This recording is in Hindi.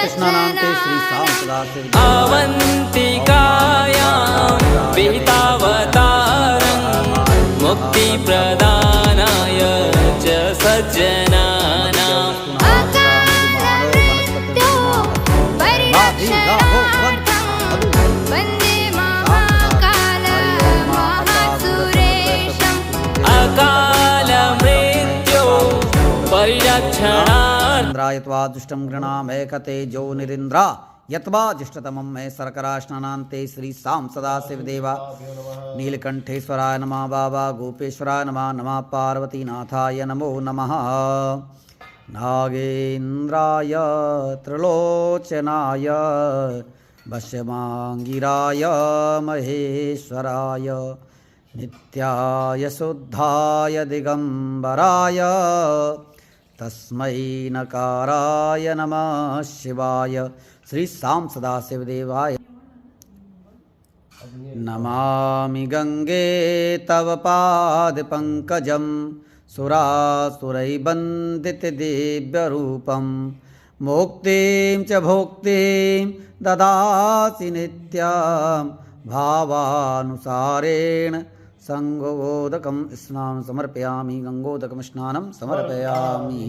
कृष्णानान्ते श्री साम सदाशिव अवन्तिकायां विहितावतारं मुक्तिप्रदानाय च सज्जनानाम् वन्दे महाकालमहासुरेशम् अकालमृत्यो परिरक्षणार्थं इंद्राय त्वा दुष्टं गृणामेकते जो निरिन्द्रा यत्वा जिष्टतमं मे सर्कराश्नानान्ते श्री साम सदाशिव देवा नीलकंठेश्वराय नमः बाबा गोपेश्वराय नमः नमः पार्वतीनाथाय नमो नमः नागेन्द्राय त्रिलोचनाय वश्यमाङ्गिराय महेश्वराय नित्याय शुद्धाय दिगंबराय तस्मै नकाराय नमः शिवाय श्री साम सदाशिव देवाय नमामि गंगे तव पाद पंकजं सुरासुरैर्वन्दितदिव्यरूपं मुक्तिं च भुक्तिं ददासि नित्यं भावानुसारेण संगोदकं स्नानं समर्पयामि गंगोदकं स्नानं समर्पयामि।